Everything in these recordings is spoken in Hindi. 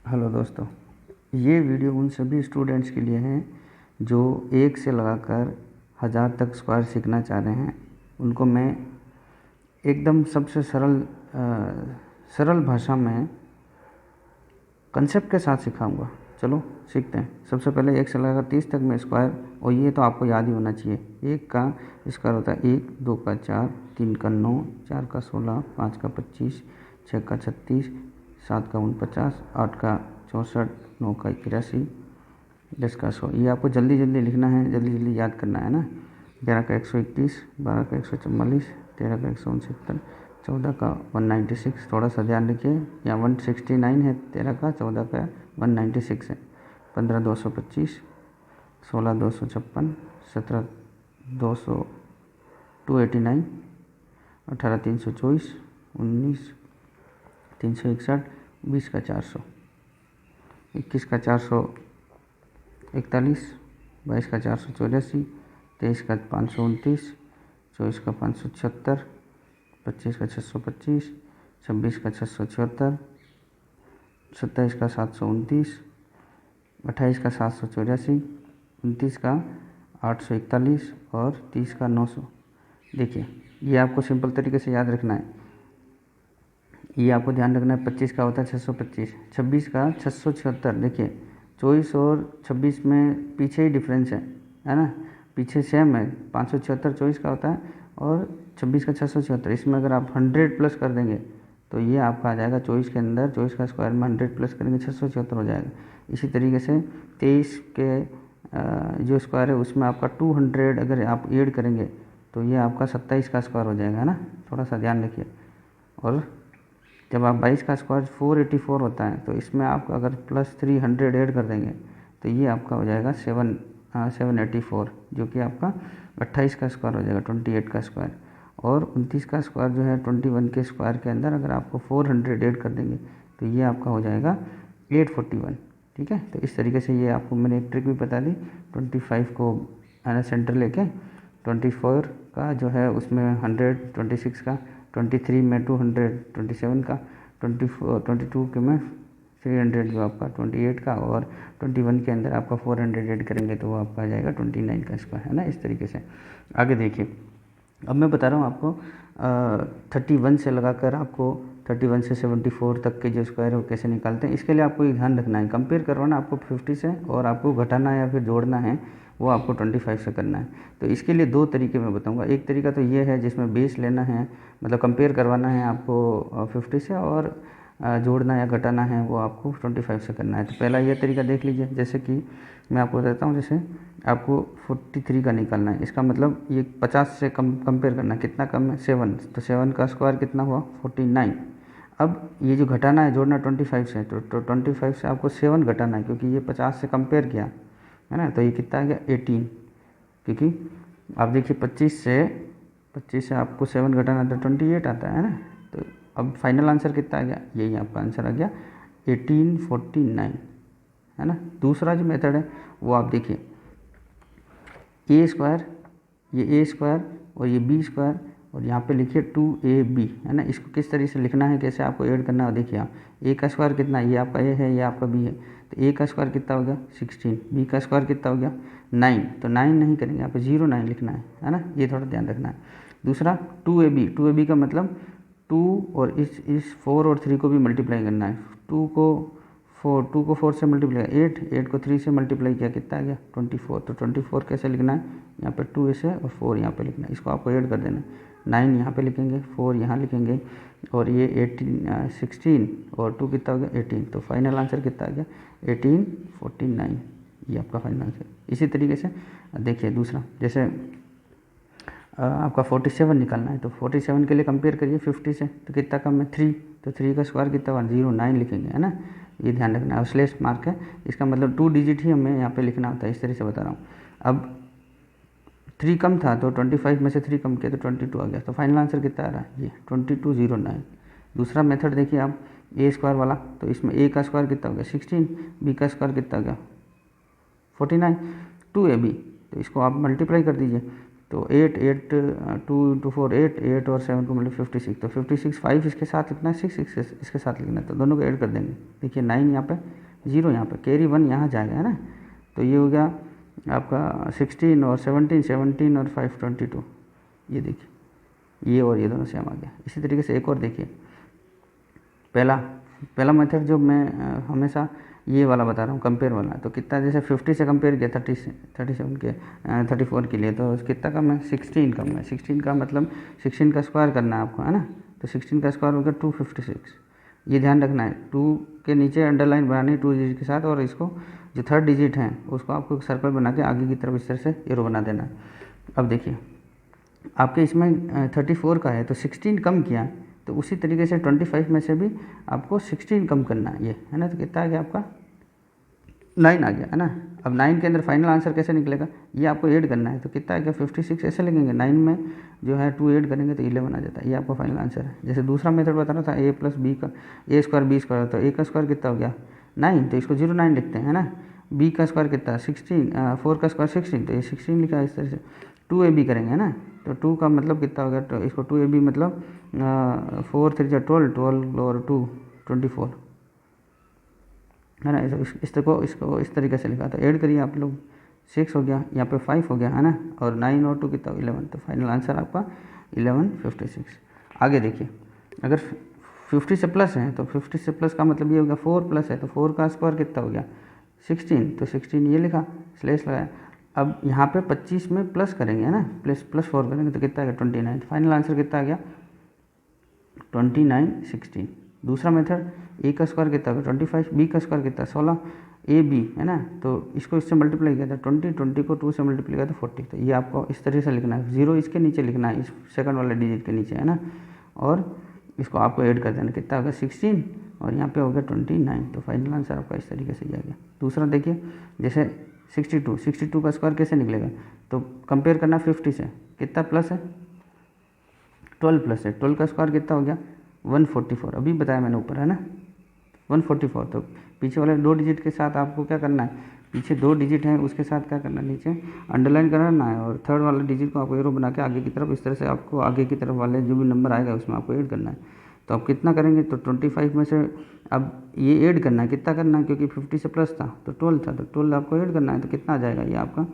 हेलो दोस्तों, ये वीडियो उन सभी स्टूडेंट्स के लिए है जो 1 से लगाकर 1000 तक स्क्वायर सीखना चाह रहे हैं। उनको मैं एकदम सबसे सरल भाषा में कंसेप्ट के साथ सिखाऊंगा। चलो सीखते हैं। सबसे पहले 1 से लगाकर 30 तक में स्क्वायर, और ये तो आपको याद ही होना चाहिए। 1 का स्क्वायर होता है 1, 2 का 4, 3 का 9, 4 का 16, 5 का 25, 6 का 36, 7 का 49, 8 का 64, 9 का 81, 10 का 100। ये आपको जल्दी जल्दी लिखना है, जल्दी जल्दी याद करना है ना। 11 का 121, 12 का 144, 13 का 169, 14 का 196। थोड़ा सा ध्यान रखिए, यहाँ 169 है 13 का, 14 का 196 है। 15 225, 16 256, 17 200 289, 18 324, 19 361, 20 का 400, 21 का 441, 22 का 484, 23 का 529, 24 का 576, 25 का 625, 26 का 674, 27 का 729, 28 का 784, 29 का 841 और 30 का 900। देखिए, ये आपको सिंपल तरीके से याद रखना है। ये आपको ध्यान रखना है। 25 का होता है 625, 26 का 676। देखिए 24 और 26 में पीछे ही डिफरेंस है ना, पीछे सेम है। 576 24 का होता है और 26 का 676। इसमें अगर आप 100 प्लस कर देंगे तो ये आपका आ जाएगा 24 के अंदर, 24 का स्क्वायर में 100 प्लस करेंगे 676 हो जाएगा। इसी तरीके से 23 के जो स्क्वायर है उसमें आपका 200 अगर आप ऐड करेंगे तो ये आपका 27 का स्क्वायर हो जाएगा ना। थोड़ा सा ध्यान रखिए। और जब आप 22 का स्क्वायर 484 होता है तो इसमें आप अगर प्लस 300 ऐड कर देंगे तो ये आपका हो जाएगा 784, जो कि आपका 28 का स्क्वायर हो जाएगा, 28 का स्क्वायर। और 29 का स्क्वायर जो है 21 के स्क्वायर के अंदर अगर आपको 400 ऐड कर देंगे तो ये आपका हो जाएगा 841। ठीक है, तो इस तरीके से ये आपको मैंने एक ट्रिक भी बता दी। 25 को सेंटर लेके 24 का जो है उसमें 100, 26 का 23 में 200, 27 का 22 के में 300 जो आपका 28 का, और 21 के अंदर आपका 400 ऐड करेंगे तो वो आपका आ जाएगा 29 का स्क्वायर, है ना। इस तरीके से आगे देखिए। अब मैं बता रहा हूँ आपको 31 से लगाकर आपको 31 से 74 तक के जो स्क्वायर है वो कैसे निकालते हैं। इसके लिए आपको ये ध्यान रखना है, कंपेयर करवाना आपको 50 से, और आपको घटाना या फिर जोड़ना है वो आपको 25 से करना है। तो इसके लिए 2 तरीके मैं बताऊंगा। एक तरीका तो ये है जिसमें बेस लेना है, मतलब कंपेयर करवाना है आपको 50 से, और जोड़ना या घटाना है वो आपको 25 से करना है। तो पहला ये तरीका देख लीजिए। जैसे कि मैं आपको बताता हूँ, जैसे आपको 43 का निकालना है। इसका मतलब ये 50 से कंपेयर करना है। कितना कम है? 7। तो 7 का स्क्वायर कितना हुआ? 49। अब ये जो घटाना है, जोड़ना 25 से, तो 25 से आपको 7 घटाना है, क्योंकि ये 50 से कंपेयर किया है ना। तो ये कितना आ गया? 18। क्योंकि आप देखिए 25 से आपको 7 घटाना तो 28 आता है ना। तो अब फाइनल आंसर कितना आ गया? यही आपका आंसर आ गया 1849, है ना। दूसरा जो मेथड है वो आप देखिए, ए स्क्वायर, ये ए स्क्वायर और ये बी स्क्वायर, और यहाँ पे लिखिए 2ab, है ना। इसको किस तरीके से लिखना है, कैसे आपको ऐड करना है, देखिए आप। ए का स्क्वायर कितना है? ये आपका ए है, ये आपका बी है। तो ए का स्क्वायर कितना हो गया? 16। बी का स्क्वायर कितना हो गया? 9। तो 9 नहीं करेंगे, यहाँ पे 09 लिखना है ना। ये थोड़ा ध्यान रखना है। दूसरा 2ab का मतलब 2 और इस 4 और 3 को भी मल्टीप्लाई करना है। 2 को 4 से मल्टीप्लाई, 8 को 3 से मल्टीप्लाई किया, कितना आ गया? 24। तो 24 कैसे लिखना है? यहाँ पे 2 ऐसे और 4 यहाँ पे लिखना है। इसको आपको ऐड कर देना है। 9 यहाँ पे लिखेंगे, 4 यहाँ लिखेंगे, और ये 16 और 2 कितना हो गया? 18। तो फाइनल आंसर कितना आ गया? 1849। ये आपका फाइनल आंसर। इसी तरीके से देखिए दूसरा, जैसे आपका 47 निकालना है। तो 47 के लिए कंपेयर करिए 50 से, तो कितना कम है? 3। तो 3 का स्क्वायर कितना हुआ? 09 लिखेंगे, है ना। ये ध्यान रखना है। स्लेश मार्क है, इसका मतलब 2 डिजिट ही हमें यहाँ पे लिखना होता है। इस तरह से बता रहा हूँ। अब 3 कम था तो 25 में से 3 कम किया तो 22 आ गया। तो फाइनल आंसर कितना आ रहा है? ये 2209। दूसरा मेथड देखिए आप, ए स्क्वायर वाला। तो इसमें ए का स्क्वायर कितना हो गया? 16। बी का स्क्वायर कितना हो गया? 49। 2ab, तो इसको आप मल्टीप्लाई कर दीजिए। तो 8 8 2 इंटू 4 8 8 और 7 को मतलब 56, तो 56 5 इसके साथ लिखना है, 6 इसके साथ लिखना है, तो दोनों को ऐड कर देंगे। देखिए 9 यहाँ पे 0 यहाँ पे कैरी 1 यहाँ जाएगा है ना, तो ये हो गया आपका 16 और 17 और 5 22। ये देखिए ये और ये दोनों सेम आ गया। इसी तरीके से एक और देखिए, पहला मेथड जो मैं हमेशा ये वाला बता रहा हूँ कंपेयर वाला, तो कितना जैसे 50 से कंपेयर किया 37 के 34 के लिए, तो कितना कम है 16 कम है। 16 का मतलब 16 का स्क्वायर करना है आपको है ना, तो 16 का स्क्वायर होगा 256। ये ध्यान रखना है, 2 के नीचे अंडरलाइन बनानी है 2 डिजिट के साथ, और इसको जो थर्ड डिजिट है उसको आपको एक सर्कल बना के आगे की तरफ इस तरह से एरो बना देना है। अब देखिए आपके इसमें 34 का है तो 16 कम किया, तो उसी तरीके से 25 में से भी आपको 16 कम करना है, ये है ना, तो कितना आ गया आपका 9 आ गया है ना। अब 9 के अंदर फाइनल आंसर कैसे निकलेगा, ये आपको ऐड करना है, तो कितना आ गया 56 ऐसे लिखेंगे, 9 में जो है 2 ऐड करेंगे तो 11 आ जाता है, ये आपका फाइनल आंसर है। जैसे दूसरा मेथड बता रहा था a प्लस बी का a स्क्वायर बी स्क्वायर, तो a का स्क्वायर कितना हो गया 9, तो इसको 09 लिखते हैं है ना। b का स्क्वायर कितना 16, 4 का स्क्वायर 16, तो ये 16 लिखा है इस तरह से। 2ab करेंगे है ना, तो 2 का मतलब कितना हो गया, तो इसको 2ab मतलब 4 3 12 12 और 2 24 है ना। इसको इस तरीके से लिखा, तो ऐड करिए आप लोग, 6 हो गया, यहाँ पे 5 हो गया है ना, और 9 और 2 कितना 11, तो फाइनल आंसर आपका 1156। आगे देखिए अगर 50 से प्लस है तो 50 से प्लस का मतलब ये हो गया 4 प्लस है, तो 4 का स्क्वायर कितना हो गया 16, तो 16 ये लिखा स्लेश लगाया। अब यहाँ पे 25 में प्लस करेंगे है ना, प्लस 4 करेंगे तो कितना आ गया 29, फाइनल आंसर कितना आ गया 29 16। दूसरा मेथड a का स्क्वायर कितना होगा 25, b का स्क्वायर कितना 16, ab है ना, तो इसको इससे मल्टीप्लाई किया था 20 को 2 से मल्टीप्लाई किया तो 40, तो ये आपको इस तरह से लिखना है, 0 इसके नीचे लिखना है, इस सेकंड वाले डिजिट के नीचे है ना, और इसको आपको ऐड कर देना, कितना होगा 16 और यहाँ पे हो गया 29, तो फाइनल आंसर आपका इस तरीके से आ गया। दूसरा देखिए जैसे 62 का स्क्वायर कैसे निकलेगा, तो कंपेयर करना 50 से, कितना प्लस है 12 प्लस है, 12 का स्क्वायर कितना हो गया 144, अभी बताया मैंने ऊपर है ना 144, तो पीछे वाले 2 डिजिट के साथ आपको क्या करना है, पीछे 2 डिजिट हैं उसके साथ क्या करना है नीचे अंडरलाइन करना है, और थर्ड वाले डिजिट को आपको एरो बना के आगे की तरफ इस तरह से आपको आगे की तरफ वाले जो भी नंबर आएगा उसमें आपको ऐड करना है। तो आप कितना करेंगे, तो 25 में से अब ये ऐड करना है, कितना करना है क्योंकि 50 से प्लस था तो 12 था, तो 12 आपको ऐड करना है, तो कितना आ जाएगा ये आपका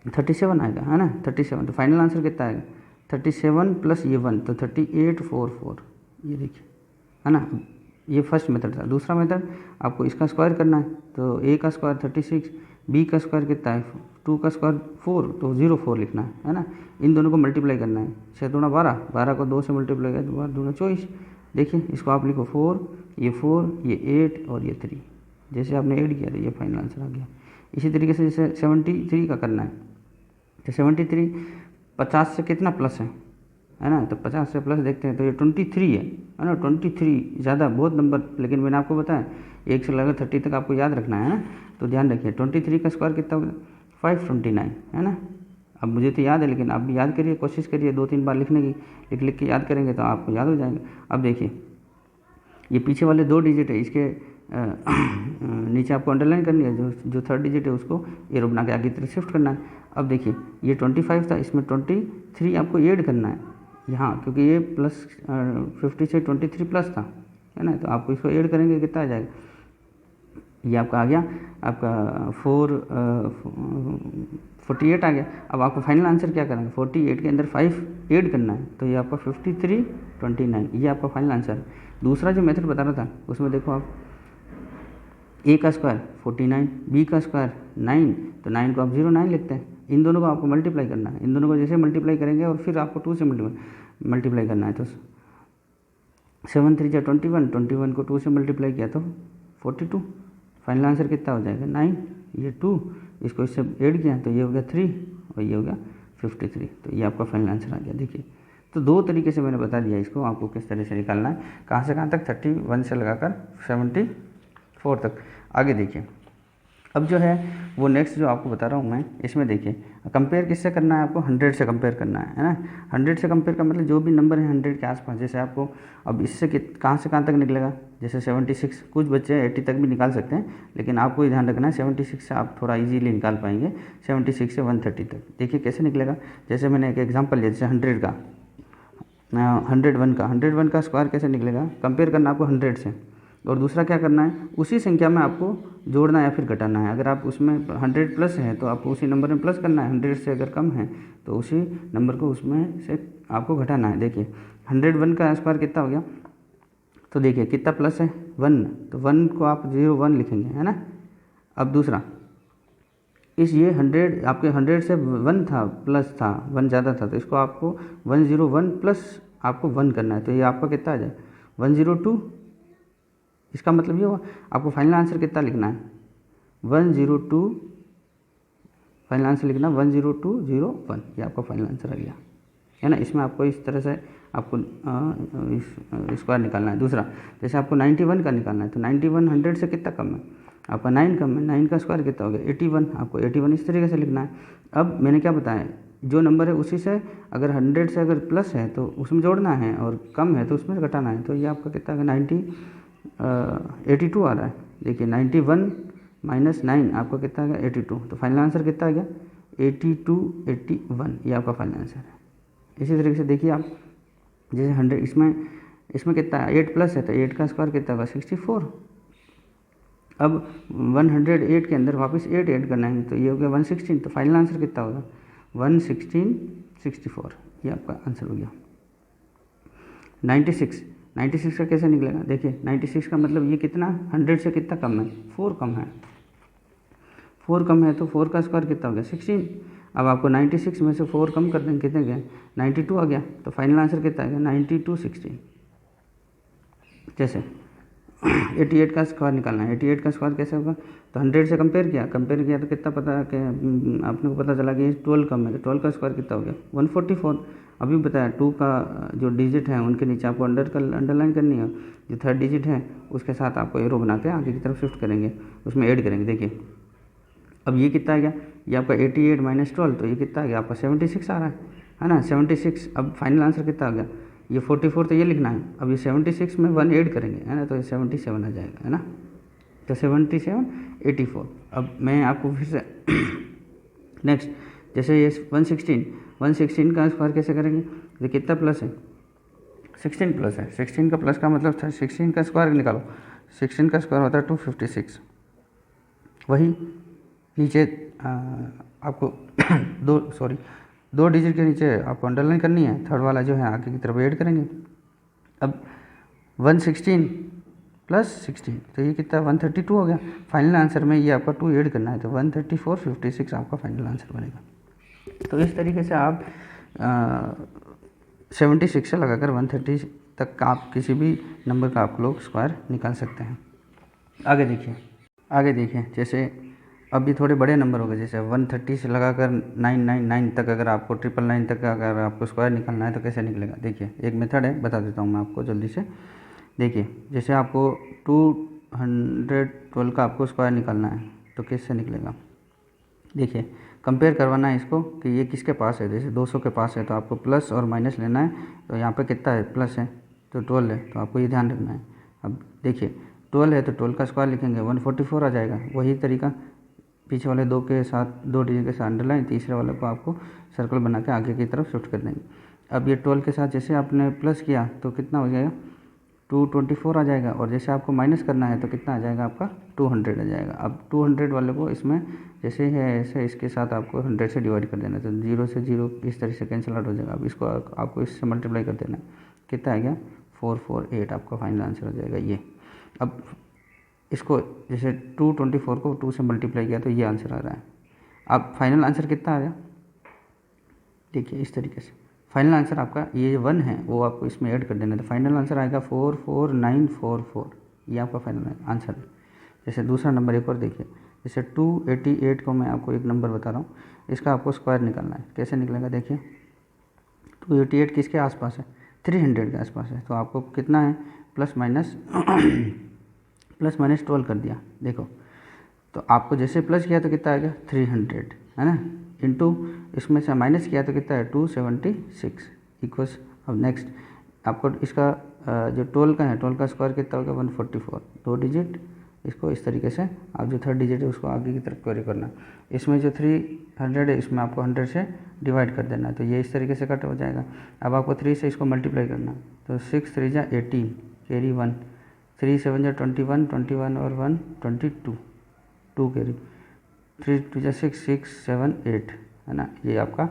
37 आएगा है ना 37, तो फाइनल आंसर कितना आएगा 37 प्लस ये 1 तो 3844, ये देखिए है ना। ये फर्स्ट मेथड था। दूसरा मेथड आपको इसका स्क्वायर करना है, तो a का स्क्वायर 36, b का स्क्वायर कितना है 2 का स्क्वायर 4, तो 04 लिखना है ना। इन दोनों को मल्टीप्लाई करना है, 6 दूना 12, 12 को 2 से मल्टीप्लाई किया तो 12 दूना 24। देखिए इसको आप लिखो 4 ये 8 और ये 3, जैसे आपने ऐड किया तो ये फाइनल आंसर आ गया। इसी तरीके से जैसे 73 का करना है, तो 73 50 से कितना प्लस है ना, तो 50 से प्लस देखते हैं तो ये 23 है ना, 23 ज़्यादा बहुत नंबर, लेकिन मैंने आपको बताया 1 से लेकर 30 तक आपको याद रखना है ना, तो ध्यान रखिए 23 का स्क्वायर कितना होगा 529 है ना। अब मुझे तो याद है, लेकिन आप भी याद करिए, कोशिश करिए 2-3 बार लिखने की, लिख के याद करेंगे तो आपको याद हो जाएगा। अब देखिए ये पीछे वाले 2 डिजिट है, इसके नीचे आपको अंडरलाइन करनी है, जो थर्ड डिजिट है उसको एरो बना के आगे की तरफ शिफ्ट करना है। अब देखिए ये 25 था, इसमें 23 आपको ऐड करना है यहाँ, क्योंकि ये प्लस 50 से 23 प्लस था है ना, तो आपको इसको ऐड करेंगे कितना आ जाएगा, ये आपका आ गया आपका 48 आ गया। अब आपको फाइनल आंसर क्या करना है, 48 के अंदर 5 ऐड करना है, तो ये आपका 5329, ये आपका फाइनल आंसर है। दूसरा जो मेथड बता रहा था उसमें देखो आप a का स्क्वायर 49, b का स्क्वायर 9, तो 9 को आप 09 लिखते हैं। इन दोनों को आपको मल्टीप्लाई करना है, इन दोनों को जैसे मल्टीप्लाई करेंगे और फिर आपको 2 से मल्टीप्लाई करना है, तो 7 3 जा 21 को 2 से मल्टीप्लाई किया तो 42, फाइनल आंसर कितना हो जाएगा 9, ये 2, इसको इससे ऐड किया तो ये हो गया 3 और ये हो गया 53, तो ये आपका फाइनल आंसर आ गया। देखिए तो 2 तरीके से मैंने बता दिया इसको आपको किस तरह से निकालना है, कहाँ से कहाँ तक 31 से लगाकर 74 तक। आगे देखिए अब जो है वो नेक्स्ट जो आपको बता रहा हूँ मैं, इसमें देखिए कंपेयर किससे करना है आपको, 100 से कंपेयर करना है ना। 100 से कंपेयर का मतलब जो भी नंबर है 100 के आसपास, जैसे आपको अब इससे कहाँ से कहाँ तक निकलेगा, जैसे 76, कुछ बच्चे 80 तक भी निकाल सकते हैं, लेकिन आपको ये ध्यान रखना है 76 से आप थोड़ा इजीली निकाल पाएंगे, 76 से 130 तक। देखिए कैसे निकलेगा, जैसे मैंने एक एग्जांपल लिया, जैसे 100 का 101 का स्क्वायर कैसे निकलेगा, कंपेयर करना आपको 100 से, और दूसरा क्या करना है, उसी संख्या में आपको जोड़ना या फिर घटाना है। अगर आप उसमें 100 प्लस है तो आपको उसी नंबर में प्लस करना है, 100 से अगर कम है तो उसी नंबर को उसमें से आपको घटाना है। देखिए 101 का स्क्वायर कितना हो गया, तो देखिए कितना प्लस है 1, तो 1 को आप 01 लिखेंगे, है ना। अब दूसरा, इस ये 100 आपके 100 से 1 था, प्लस था, 1 ज़्यादा था, तो इसको आपको 101 प्लस आपको 1 करना है, तो ये आपका कितना आ जाए 102। इसका मतलब ये हुआ आपको फाइनल आंसर कितना लिखना है 102, फाइनल आंसर लिखना 10201, ये आपका फाइनल आंसर आ गया, है ना। इसमें आपको इस तरह से आपको स्क्वायर निकालना है। दूसरा, जैसे आपको 91 का निकालना है, तो 91 100 से कितना कम है, आपका 9 कम है, 9 का स्क्वायर कितना हो गया 81, आपको 81 इस तरीके से लिखना है। अब मैंने क्या बताया, जो नंबर है उसी से अगर 100 से अगर प्लस है तो उसमें जोड़ना है, और कम है तो उसमें घटाना है, तो ये आपका कितना है 82 आ रहा है। देखिए 91 माइनस 9 आपका कितना आ गया 82, तो फाइनल आंसर कितना आ गया 81, ये आपका फाइनल आंसर है। इसी तरीके से देखिए आप, जैसे 100 इसमें कितना है 8 प्लस है, तो 8 का स्क्वायर कितना होगा 64। अब 108 के अंदर वापस 8 ऐड करना है, तो ये हो गया 116, तो फाइनल आंसर कितना होगा 11664, ये आपका आंसर हो गया। 96 का कैसे निकलेगा, देखिए 96 का मतलब ये कितना 100 से कितना कम है 4 कम है, 4 कम है, तो 4 का स्क्वायर कितना हो गया 16। अब आपको 96 में से 4 कम कर देंगे, कितने गए 92 आ गया, तो फाइनल आंसर कितना आ गया 9216। जैसे 88 का स्क्वायर निकालना है, 88 का स्क्वायर कैसे होगा, तो 100 से कंपेयर किया तो कितना पता कि आपने को पता चला कि 12 कम है, तो 12 का स्क्वायर कितना हो गया 144। अभी बताया 2 का जो डिजिट है उनके नीचे आपको अंडरलाइन करनी है, जो थर्ड डिजिट है उसके साथ आपको एरो बना के आगे की तरफ शिफ्ट करेंगे, उसमें ऐड करेंगे। देखिए अब ये कितना आ गया, ये आपका 88 माइनस 12, तो ये कितना आ गया आपका 76 आ रहा है ना 76। अब फाइनल आंसर कितना आ गया, ये 44, तो ये लिखना है। अब ये 76 में 1 ऐड करेंगे, है ना, तो ये 77 आ जाएगा, है ना, तो 77 84। अब मैं आपको फिर से नेक्स्ट, जैसे ये 116 का स्क्वायर कैसे करेंगे, ये कितना प्लस है 16 प्लस है, 16 का प्लस का मतलब था 16 का स्क्वायर निकालो, 16 का स्क्वायर होता है 256। वही नीचे आपको दो डिजिट के नीचे आपको अंडरलाइन करनी है, थर्ड वाला जो है आगे की तरफ ऐड करेंगे। अब 116 प्लस 16, तो ये कितना 132 हो गया। फाइनल आंसर में ये आपका 2 ऐड करना है, तो 13456 आपका फाइनल आंसर बनेगा। तो इस तरीके से आप 76 से लगाकर 130 तक का आप किसी भी नंबर का आप लोग स्क्वायर निकाल सकते हैं। आगे देखिए जैसे अभी थोड़े बड़े नंबर हो गए, जैसे 130 से लगाकर 999 तक अगर आपको 999 तक अगर आपको स्क्वायर निकालना है तो कैसे निकलेगा। देखिए एक मेथड है, बता देता हूँ मैं आपको जल्दी से। देखिए जैसे आपको 212 का आपको स्क्वायर निकालना है तो कैसे निकलेगा। देखिए कंपेयर करवाना है इसको कि ये किसके पास है, जैसे 200 के पास है तो आपको प्लस और माइनस लेना है, तो यहाँ पे कितना है प्लस है तो 12 है, तो आपको ये ध्यान रखना है। अब देखिए 12 है तो 12 का स्क्वायर लिखेंगे 144 आ जाएगा। वही तरीका पीछे वाले 2 के साथ 2 डिजिट के साथ अंडरलाइन, तीसरे वाले को आपको सर्कल बना के आगे की तरफ शिफ्ट कर देंगे। अब ये 12 के साथ जैसे आपने प्लस किया तो कितना हो जाएगा 224 आ जाएगा, और जैसे आपको माइनस करना है तो कितना आ जाएगा आपका 200 आ जाएगा। अब 200 वाले को इसमें जैसे है ऐसे इसके साथ आपको 100 से डिवाइड कर देना, तो 0 से 0 इस तरह से कैंसिल आउट हो जाएगा। अब इसको आपको इससे मल्टीप्लाई कर देना है, कितना आ गया 448 आपका फाइनल आंसर हो जाएगा ये। अब इसको जैसे 224 को 2 से मल्टीप्लाई किया तो ये आंसर आ रहा है। अब फाइनल आंसर कितना आ गया, देखिए इस तरीके से फाइनल आंसर आपका ये 1 है वो आपको इसमें ऐड कर देना है, तो फाइनल आंसर आएगा 44944, ये आपका फाइनल आंसर है। जैसे दूसरा नंबर एक और देखिए, जैसे 288 को मैं आपको एक नंबर बता रहा हूँ, इसका आपको स्क्वायर निकालना है, कैसे निकलेगा। देखिए 288 किसके आसपास है 300 के आसपास है, तो आपको कितना है प्लस माइनस 12 कर दिया। देखो तो आपको जैसे प्लस किया तो कितना आएगा 300 है ना, इंटू इसमें से माइनस किया तो कितना है 276 इक्वल्स। अब नेक्स्ट आपको इसका जो 12 का है 12 का स्क्वायर कितना होगा 144, 2 डिजिट इसको इस तरीके से आप जो थर्ड डिजिट है उसको आगे की तरफ कैरी करना। इसमें जो 300 है इसमें आपको 100 से डिवाइड कर देना, तो ये इस तरीके से कट हो जाएगा। अब आपको 3 से इसको मल्टीप्लाई करना, तो 6 3 जा 18 कैरी 1, 3 7 जा 21, 21 और 1 22, 2 कैरी, 3 2 जा 6 6 7 8 है ना। ये आपका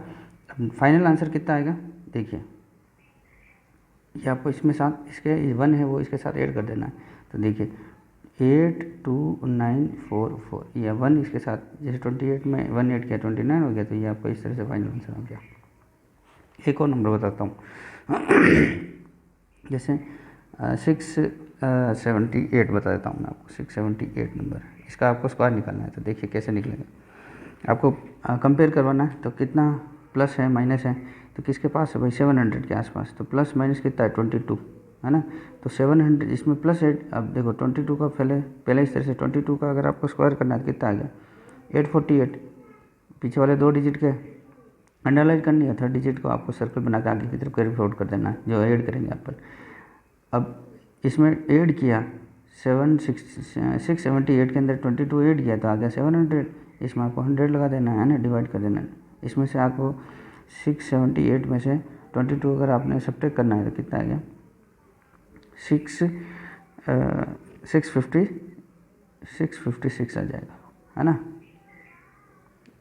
फाइनल आंसर कितना आएगा देखिए, ये आपको इसमें साथ इसके 1 है वो इसके साथ ऐड कर देना है। तो देखिए 82944, ये 1 इसके साथ, जैसे 28 में 1 ऐड किया 29 हो गया, तो ये आपको इस तरह से फाइनल आंसर हो गया। एक और नंबर बताता हूँ जैसे 678 बता देता हूँ मैं आपको, 678 नंबर, इसका आपको स्क्वायर निकालना है। तो देखिए कैसे निकलेगा, आपको कंपेयर करवाना है। तो कितना प्लस है माइनस है, तो किसके पास है भाई 700 के आसपास, तो प्लस माइनस कितना है 22 है ना। तो 700 इसमें प्लस 8, अब देखो 22 का पहले इस तरह से 22 का अगर आपको स्क्वायर करना है तो कितना आ गया 848, पीछे वाले 2 डिजिट के अंडरलाइन करनी है, थर्ड डिजिट को आपको सर्कल बना के आगे की तरफ कैरी फॉरवर्ड कर देना है, जो ऐड करेंगे आप पर। अब इसमें ऐड किया 678 के अंदर 22 ऐड किया तो आ गया 700, इसमें आपको 100 लगा देना है ना, डिवाइड कर देना है। इसमें से आपको 678 में से 22 अगर आपने सब्ट्रैक्ट करना है तो कितना आ गया 656 आ जाएगा है ना।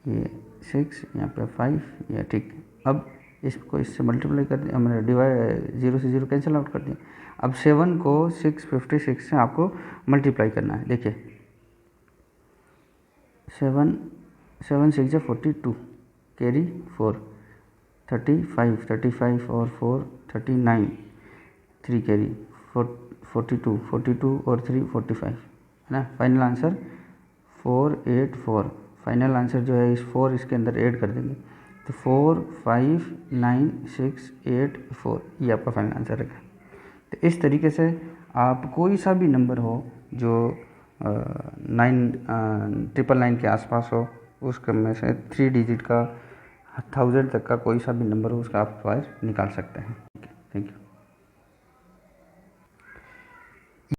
ये 6 यहाँ पे 5 ये ठीक। अब इसको इससे मल्टीप्लाई कर दिया हमने, डिवाइड 0 से 0 कैंसिल आउट कर दिया। अब 7 को 656 से आपको मल्टीप्लाई करना है। देखिए 7 6 जा 42 कैरी 4, 35 और 4 39, 3 कैरी 42 और 3 45 है ना। फाइनल आंसर 484, फाइनल आंसर जो है इस 4 इसके अंदर ऐड कर देंगे तो 45964, ये आपका फाइनल आंसर रहेगा। तो इस तरीके से आप कोई सा भी नंबर हो जो 999 के आसपास हो, उसके में से 3 डिजिट का 1000 तक का कोई सा भी नंबर हो उसका आप स्क्वायर निकाल सकते हैं। Thank you.